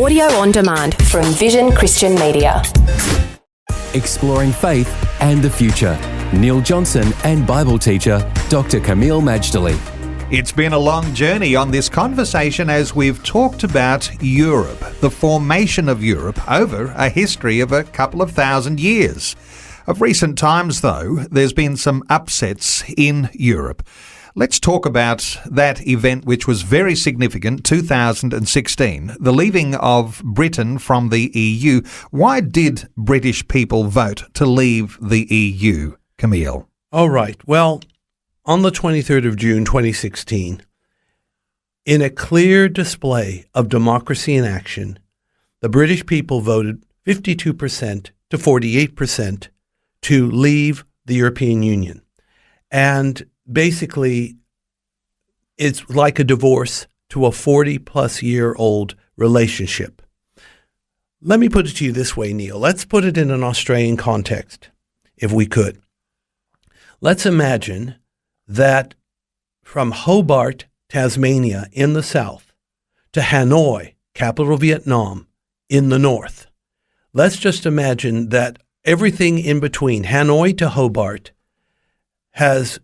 Audio on demand from Vision Christian Media. Exploring faith and the future. Neil Johnson and Bible teacher Dr. Kameel Majdali. It's been a long journey on this conversation as we've talked about Europe, the formation of Europe over a history of a couple of thousand years. Of recent times, though, there's been some upsets in Europe. Let's talk about that event which was very significant, 2016, the leaving of Britain from the EU. Why did British people vote to leave the EU, Kameel? All right. Well, on the 23rd of June, 2016, in a clear display of democracy in action, the British people voted 52% to 48% to leave the European Union. And basically, it's like a divorce to a 40-plus-year-old relationship. Let me put it to you this way, Neil. Let's put it in an Australian context, if we could. Let's imagine that from Hobart, Tasmania, in the south, to Hanoi, capital of Vietnam, in the north. Let's just imagine that everything in between, Hanoi to Hobart, has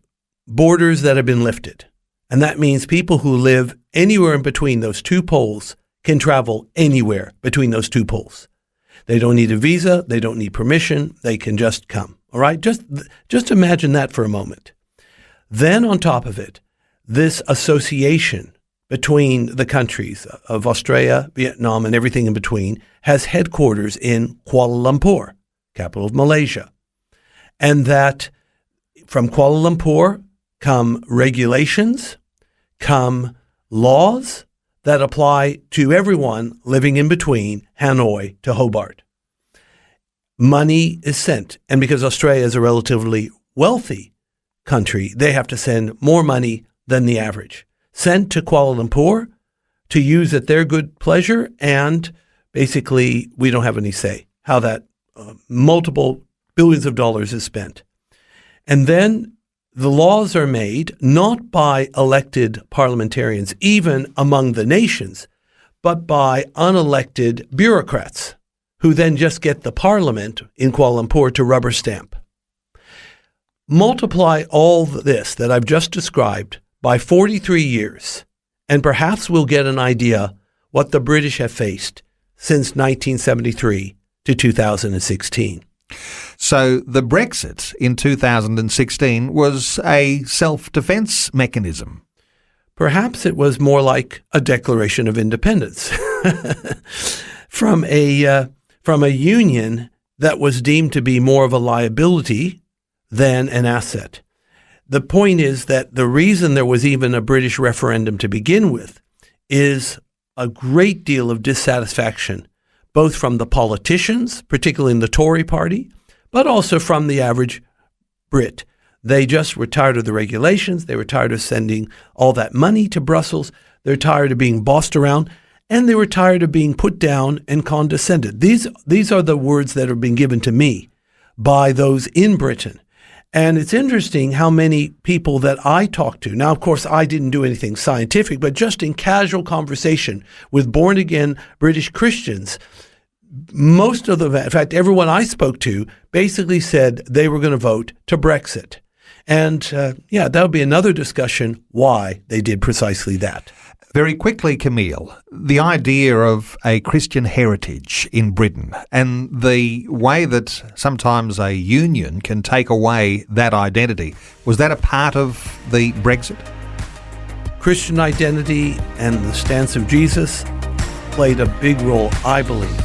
borders that have been lifted. And that means people who live anywhere in between those two poles can travel anywhere between those two poles. They don't need a visa. They don't need permission. They can just come. All right? Just imagine that for a moment. Then on top of it, this association between the countries of Australia, Vietnam, and everything in between has headquarters in Kuala Lumpur, capital of Malaysia. And that from Kuala Lumpur come regulations, come laws that apply to everyone living in between Hanoi to Hobart. Money is sent, and because Australia is a relatively wealthy country, they have to send more money than the average. Sent to Kuala Lumpur to use at their good pleasure, and basically we don't have any say how that multiple billions of dollars is spent. And then the laws are made not by elected parliamentarians, even among the nations, but by unelected bureaucrats who then just get the parliament in Kuala Lumpur to rubber stamp. Multiply all this that I've just described by 43 years, and perhaps we'll get an idea what the British have faced since 1973 to 2016. So the Brexit in 2016 was a self-defense mechanism. Perhaps it was more like a declaration of independence from a union that was deemed to be more of a liability than an asset. The point is that the reason there was even a British referendum to begin with is a great deal of dissatisfaction, both from the politicians, particularly in the Tory party, but also from the average Brit. They just were tired of the regulations. They were tired of sending all that money to Brussels. They're tired of being bossed around, and they were tired of being put down and condescended. These are the words that have been given to me by those in Britain. And it's interesting how many people that I talk to, now, of course, I didn't do anything scientific, but just in casual conversation with born-again British Christians, most of them, in fact, everyone I spoke to basically said they were going to vote to Brexit. And that would be another discussion why they did precisely that. Very quickly, Kameel, the idea of a Christian heritage in Britain and the way that sometimes a union can take away that identity, was that a part of the Brexit? Christian identity and the stance of Jesus played a big role, I believe,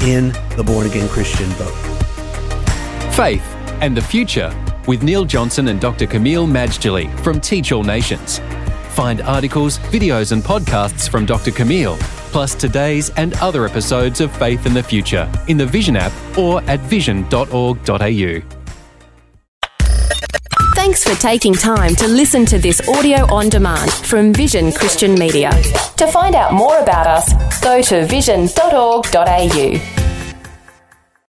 in the born-again Christian vote. Faith and the Future with Neil Johnson and Dr. Kameel Majdali from Teach All Nations. Find articles, videos and podcasts from Dr. Kameel, plus today's and other episodes of Faith and the Future in the Vision app or at vision.org.au. Thanks for taking time to listen to this audio on demand from Vision Christian Media. To find out more about us, go to vision.org.au.